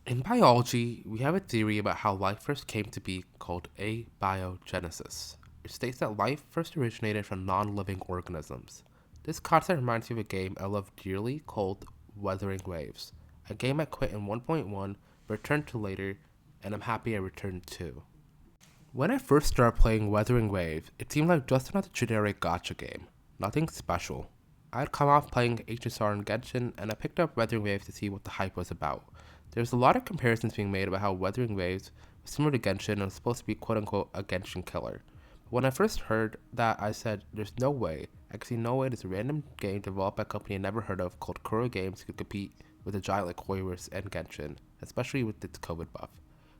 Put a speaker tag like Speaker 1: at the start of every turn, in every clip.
Speaker 1: In biology, we have a theory about how life first came to be called abiogenesis. It states that life first originated from non living organisms. This concept reminds me of a game I love dearly called Wuthering Waves, a game I quit in 1.1, returned to later, and I'm happy I returned to. When I first started playing Wuthering Waves, it seemed like just another generic gacha game, nothing special. I had come off playing HSR and Genshin, and I picked up Wuthering Waves to see what the hype was about. There's a lot of comparisons being made about how Wuthering Waves was similar to Genshin and was supposed to be quote unquote a Genshin killer. But when I first heard that, I said, there's no way. I could see no way this random game developed by a company I never heard of called Kuro Games could compete with a giant like Hoyoverse and Genshin, especially with its COVID buff.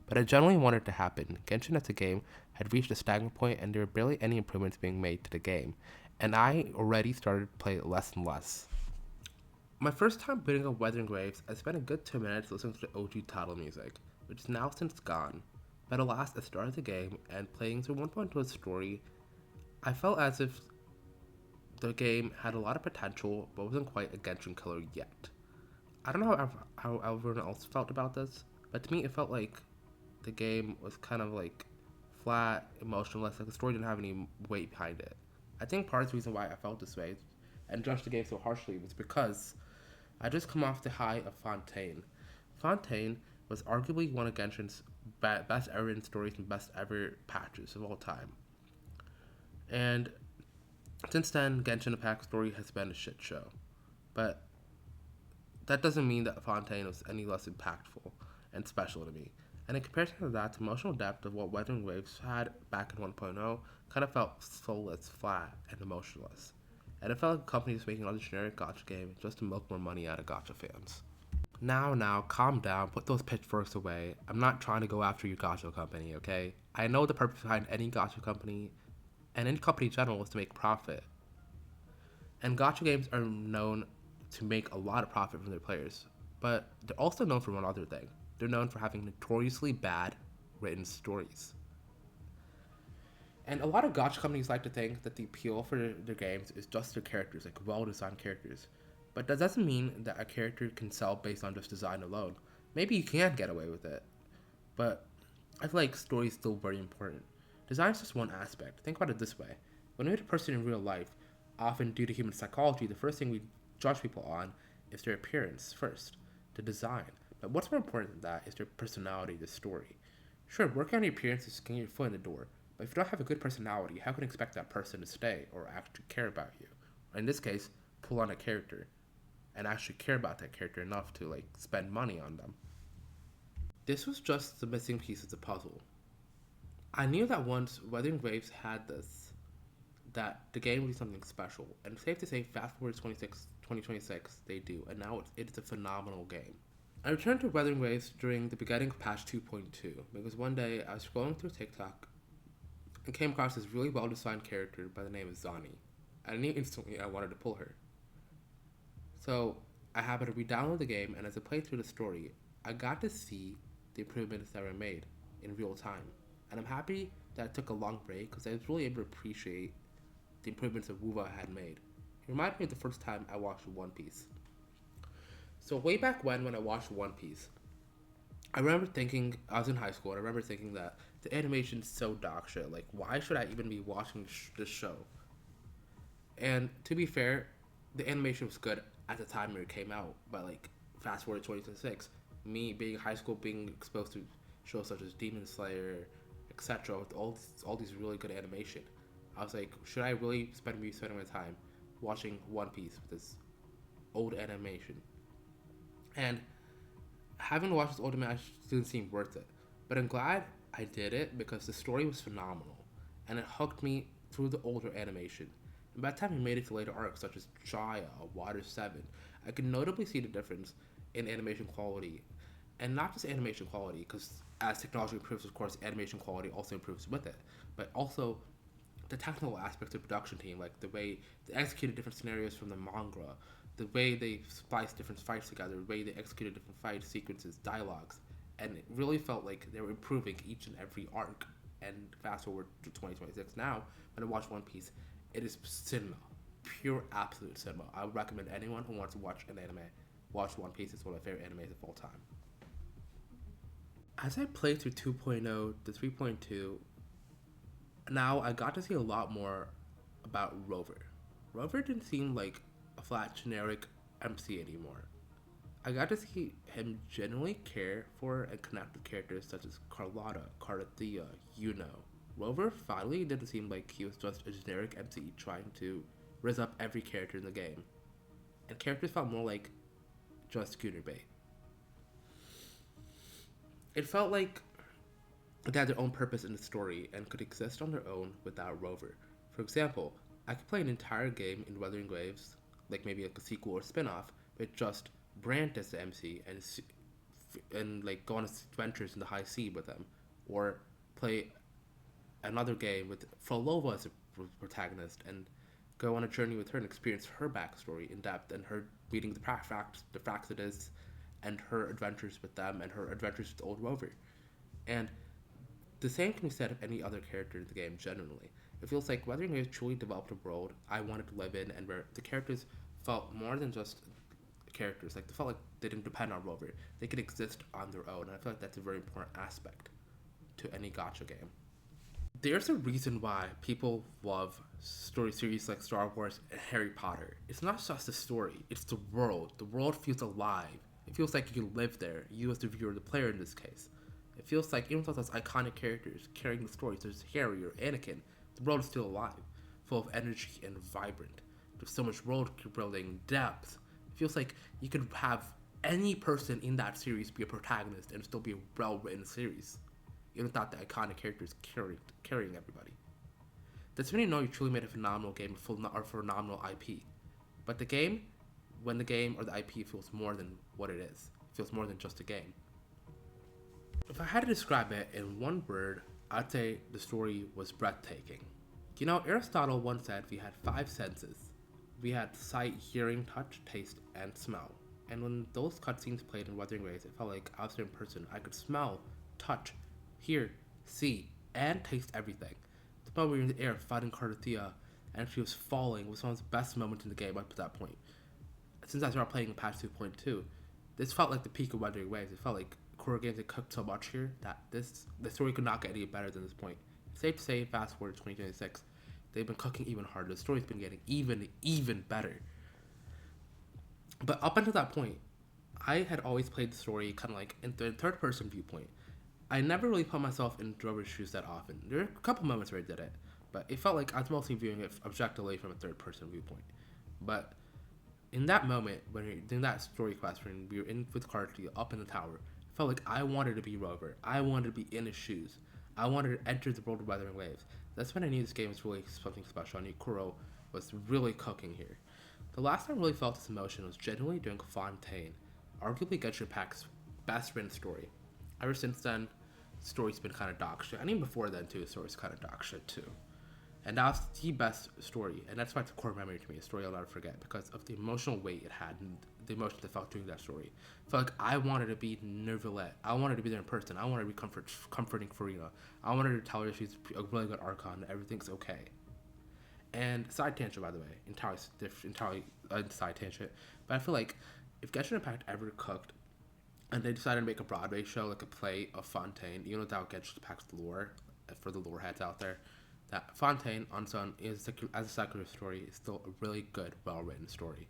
Speaker 1: But I genuinely wanted it to happen. Genshin as a game had reached a stagnant point and there were barely any improvements being made to the game, and I already started to play it less and less. My first time booting up Wuthering Waves, I spent a good 2 minutes listening to the OG title music, which is now since gone. But alas, I started the game, and playing through 1.2's story, I felt as if the game had a lot of potential, but wasn't quite a Genshin killer yet. I don't know how everyone else felt about this, but to me it felt like the game was kind of like flat, emotionless, like the story didn't have any weight behind it. I think part of the reason why I felt this way and judged the game so harshly was because I just come off the high of Fontaine. Fontaine was arguably one of Genshin's best ever in stories and best ever patches of all time. And since then, Genshin Impact story has been a shit show. But that doesn't mean that Fontaine was any less impactful and special to me. And in comparison to that, the emotional depth of what Wuthering Waves had back in 1.0 kind of felt soulless, flat, and emotionless. And it felt like the company was making another generic gacha game just to milk more money out of gacha fans. Now, calm down, put those pitchforks away. I'm not trying to go after your gacha company, okay? I know the purpose behind any gacha company, and any company in general, is to make profit. And gacha games are known to make a lot of profit from their players, but they're also known for one other thing. They're known for having notoriously bad written stories. And a lot of gacha companies like to think that the appeal for their games is just their characters, like well designed characters. But that doesn't mean that a character can sell based on just design alone. Maybe you can get away with it, but I feel like story is still very important. Design is just one aspect. Think about it this way: when we meet a person in real life, often due to human psychology, the first thing we judge people on is their appearance first, the design. But what's more important than that is their personality, the story. Sure, working on your appearance is getting your foot in the door, but if you don't have a good personality, how can you expect that person to stay or actually care about you? Or in this case, pull on a character and actually care about that character enough to like spend money on them. This was just the missing piece of the puzzle. I knew that once Wuthering Waves had this, that the game would be something special. And safe to say, fast forward to 2026, they do, and now it's a phenomenal game. I returned to Wuthering Waves during the beginning of patch 2.2 because one day I was scrolling through TikTok and came across this really well designed character by the name of Zani. I knew instantly I wanted to pull her. So I happened to re download the game, and as I played through the story, I got to see the improvements that were made in real time. And I'm happy that I took a long break because I was really able to appreciate the improvements that Wuva had made. It reminded me of the first time I watched One Piece. So way back when I watched One Piece, I remember thinking I was in high school, and I remember thinking that the animation's so dog shit. Like, why should I even be watching this show? And to be fair, the animation was good at the time when it came out. But like, fast forward to 2026, me being in high school, being exposed to shows such as Demon Slayer, etc., with all these really good animation, I was like, should I really be spending my time watching One Piece with this old animation? And having to watch this old animation didn't seem worth it. But I'm glad I did it because the story was phenomenal, and it hooked me through the older animation. And by the time we made it to later arcs such as Jaya, Water 7, I could notably see the difference in animation quality. And not just animation quality, because as technology improves, of course, animation quality also improves with it, but also the technical aspects of the production team, like the way they executed different scenarios from the manga, the way they spliced different fights together, the way they executed different fight sequences, dialogues, and it really felt like they were improving each and every arc. And fast forward to 2026 now, when I watch One Piece, it is cinema, pure absolute cinema. I would recommend anyone who wants to watch an anime watch One Piece. It's one of my favorite animes of all time. As I played through 2.0 to 3.2, now I got to see a lot more about Rover. Rover didn't seem like a flat generic MC anymore. I got to see him genuinely care for and connect with characters such as Carlotta, Carthea, Yuno. Rover finally didn't seem like he was just a generic MC trying to raise up every character in the game, and characters felt more like just scooter bait. It felt like they had their own purpose in the story and could exist on their own without Rover. For example, I could play an entire game in Wuthering Waves, like maybe like a sequel or spin-off, with just Brant as the MC and like go on adventures in the high sea with them, or play another game with Frolova as a protagonist and go on a journey with her and experience her backstory in depth and her meeting the Fraxidas and her adventures with them and her adventures with Old Rover. And the same can be said of any other character in the game generally. It feels like Wuthering Waves truly developed a world I wanted to live in and where the characters felt more than just characters. Like they felt like they didn't depend on Rover. They could exist on their own. And I feel like that's a very important aspect to any gacha game. There's a reason why people love story series like Star Wars and Harry Potter. It's not just the story, it's the world. The world feels alive. It feels like you live there, you as the viewer, the player in this case. It feels like even though those iconic characters carrying the stories, there's Harry or Anakin, the world is still alive, full of energy and vibrant. There's so much world building, depth. It feels like you could have any person in that series be a protagonist and still be a well written series, even without the iconic characters carrying everybody. That's when you know you truly made a phenomenal game or phenomenal IP. But the game, when the game or the IP feels more than what it is, it feels more than just a game. If I had to describe it in one word, I'd say the story was breathtaking. You know, Aristotle once said we had five senses. We had sight, hearing, touch, taste, and smell. And when those cutscenes played in Wuthering Waves, it felt like I was there in person. I could smell, touch, hear, see, and taste everything. The moment we were in the air fighting Carthea and she was falling was one of the best moments in the game up to that point. Since I started playing in patch 2.2, this felt like the peak of Wuthering Waves. It felt like Kuro Games had cooked so much here that the story could not get any better than this point. Safe to say, fast forward to 2026, they've been cooking even harder. The story's been getting even better. But up until that point, I had always played the story kind of like in the third person viewpoint. I never really put myself in Drover's shoes that often. There were a couple moments where I did it, but it felt like I was mostly viewing it objectively from a third person viewpoint. But in that moment, when you're doing that story quest, when we were in with Carthea up in the tower, it felt like I wanted to be Rover. I wanted to be in his shoes. I wanted to enter the world of Wuthering Waves. That's when I knew this game was really something special. I knew Kuro was really cooking here. The last time I really felt this emotion was genuinely during Fontaine, arguably Genshin Impact's best written story. Ever since then, the story's been kind of dog shit. And even before then, too, the story's kind of dog shit, too. And that was the best story, and that's why it's a core memory to me, a story I'll never forget, because of the emotional weight it had and the emotions I felt during that story. I felt like I wanted to be Nervalette. I wanted to be there in person. I wanted to be comforting Farina. I wanted to tell her she's a really good Archon and everything's okay. And side tangent, by the way, entirely side tangent, but I feel like if Genshin Impact ever cooked and they decided to make a Broadway show, like a play of Fontaine, even without Genshin Impact's lore, for the lore heads out there, that Fontaine on its own is as a secular story is still a really good, well-written story.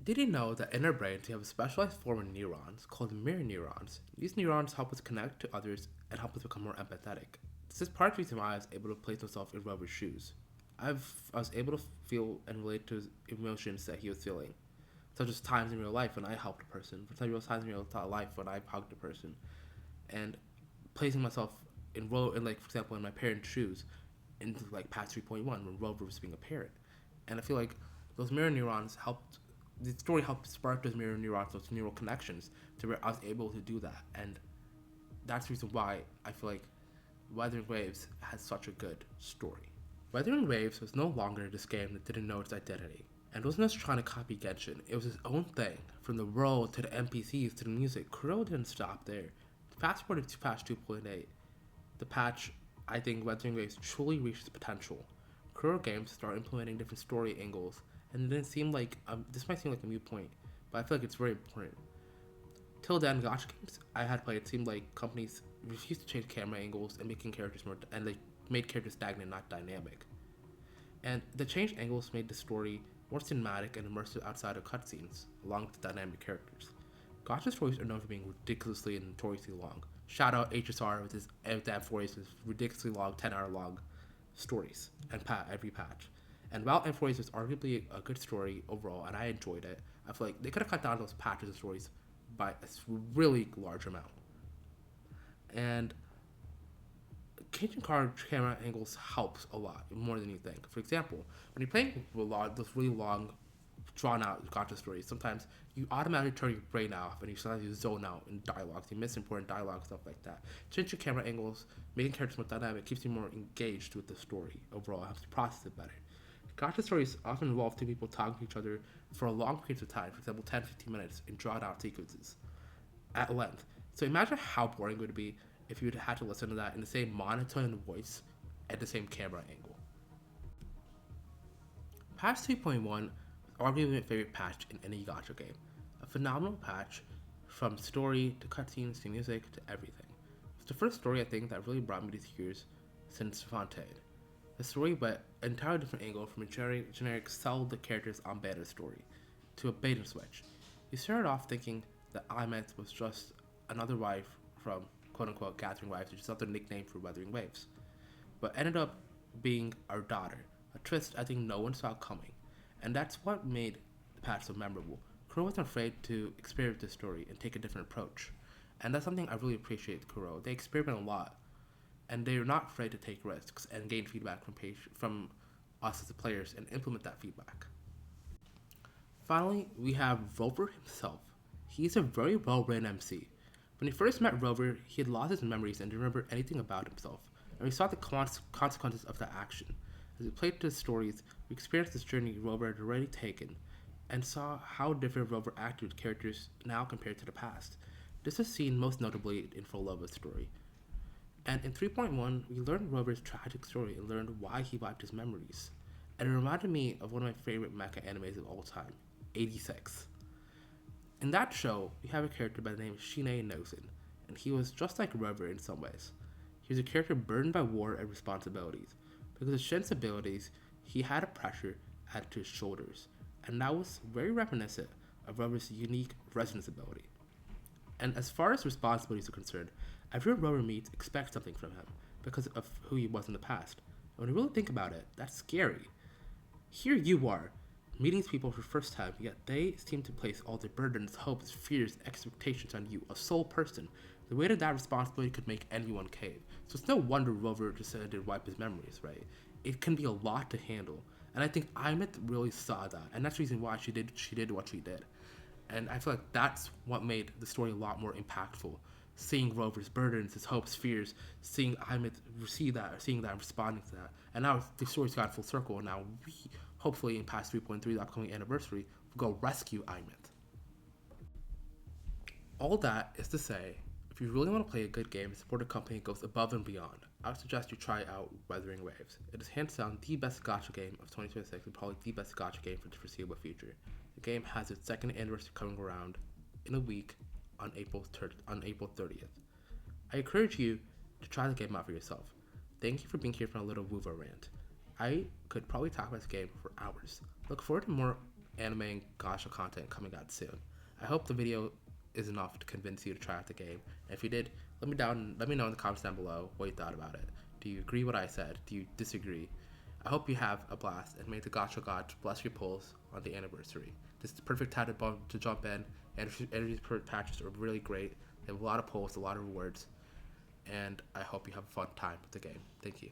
Speaker 1: Did you know that in our brains we have a specialized form of neurons called mirror neurons? These neurons help us connect to others and help us become more empathetic. This is part of the reason why I was able to place myself in Rover's shoes. I was able to feel and relate to emotions that he was feeling, such as times in real life when I helped a person, times in real life when I hugged a person, and placing myself in like for example in my parents' shoes into like past 3.1 when Rover was being a parent. And I feel like those mirror neurons helped the story helped spark those mirror neurons, those neural connections to where I was able to do that. And that's the reason why I feel like Wuthering Waves has such a good story. Wuthering Waves was no longer this game that didn't know its identity. And wasn't just trying to copy Genshin, it was its own thing. From the world to the NPCs to the music, Kuro didn't stop there. Fast forward to patch 2.8, the patch, I think Wuthering Waves truly reached its potential. Kuro Games started implementing different story angles, and it didn't seem like, this might seem like a mute point, but I feel like it's very important. Till then, gacha games I had played seemed like companies refused to change camera angles and making characters more, and they made characters stagnant, not dynamic. And the changed angles made the story more cinematic and immersive outside of cutscenes, along with dynamic characters. Gacha stories are known for being ridiculously and notoriously long. Shout out HSR with his M4As with ridiculously long, 10-hour long stories and every patch. And while M4As was arguably a good story overall, and I enjoyed it, I feel like they could have cut down those patches and stories by a really large amount. And changing camera angles helps a lot more than you think. For example, when you're playing those really long, drawn out gacha stories, sometimes you automatically turn your brain off and you zone out in dialogues. You miss important dialogue, stuff like that. Changing camera angles, making characters more dynamic, keeps you more engaged with the story overall. Helps you process it better. Gacha stories often involve two people talking to each other for a long periods of time, for example, 10-15 minutes in drawn out sequences at length. So imagine how boring it would be if you'd had to listen to that in the same monotone voice at the same camera angle. Patch 3.1 was arguably my favorite patch in any gacha game. A phenomenal patch from story to cutscenes to music to everything. It's the first story I think that really brought me to tears since Fontaine. The story but an entirely different angle from a generic sell the characters on banner story to a bait and switch. You started off thinking that Aimet was just another wife from quote-unquote Wuthering Waves, which is another nickname for Wuthering Waves, but ended up being our daughter, a twist I think no one saw coming, and that's what made the patch so memorable. Kuro wasn't afraid to experiment this story and take a different approach, and that's something I really appreciate with Kuro. They experiment a lot, and they're not afraid to take risks and gain feedback from us as the players and implement that feedback. Finally, we have Rover himself. He's a very well-written MC. When we first met Rover, he had lost his memories and didn't remember anything about himself, and we saw the consequences of that action. As we played through the stories, we experienced this journey Rover had already taken, and saw how different Rover acted with characters now compared to the past. This is seen most notably in Full Lova's story. And in 3.1, we learned Rover's tragic story and learned why he wiped his memories. And it reminded me of one of my favorite mecha animes of all time, 86. In that show, we have a character by the name of Shinei Nouzen, and he was just like Rover in some ways. He was a character burdened by war and responsibilities. Because of Shin's abilities, he had a pressure added to his shoulders, and that was very reminiscent of Rover's unique resonance ability. And as far as responsibilities are concerned, everyone Rover meets expects something from him because of who he was in the past. And when you really think about it, that's scary. Here you are, meeting these people for the first time, yet they seem to place all their burdens, hopes, fears, expectations on you, a sole person. The weight of that responsibility could make anyone cave. So it's no wonder Rover decided to wipe his memories, right? It can be a lot to handle. And I think Aimet really saw that, and that's the reason why she did what she did. And I feel like that's what made the story a lot more impactful. Seeing Rover's burdens, his hopes, fears, seeing Aimet receive that, seeing that, and responding to that. And now the story's got full circle, and now we, hopefully in past 3.3, the upcoming anniversary, will go rescue Aimet. All that is to say, if you really want to play a good game and support a company that goes above and beyond, I would suggest you try out Wuthering Waves. It is hands down the best gacha game of 2026 and probably the best gacha game for the foreseeable future. The game has its second anniversary coming around in a week on April 30th. I encourage you to try the game out for yourself. Thank you for being here for a little Wuva rant. I could probably talk about this game for hours. Look forward to more anime and gacha content coming out soon. I hope the video is enough to convince you to try out the game. And if you did, let me know in the comments down below what you thought about it. Do you agree with what I said? Do you disagree? I hope you have a blast, and may the gacha gods bless your pulls on the anniversary. This is the perfect time to jump in. Energy patches are really great. They have a lot of pulls, a lot of rewards, and I hope you have a fun time with the game. Thank you.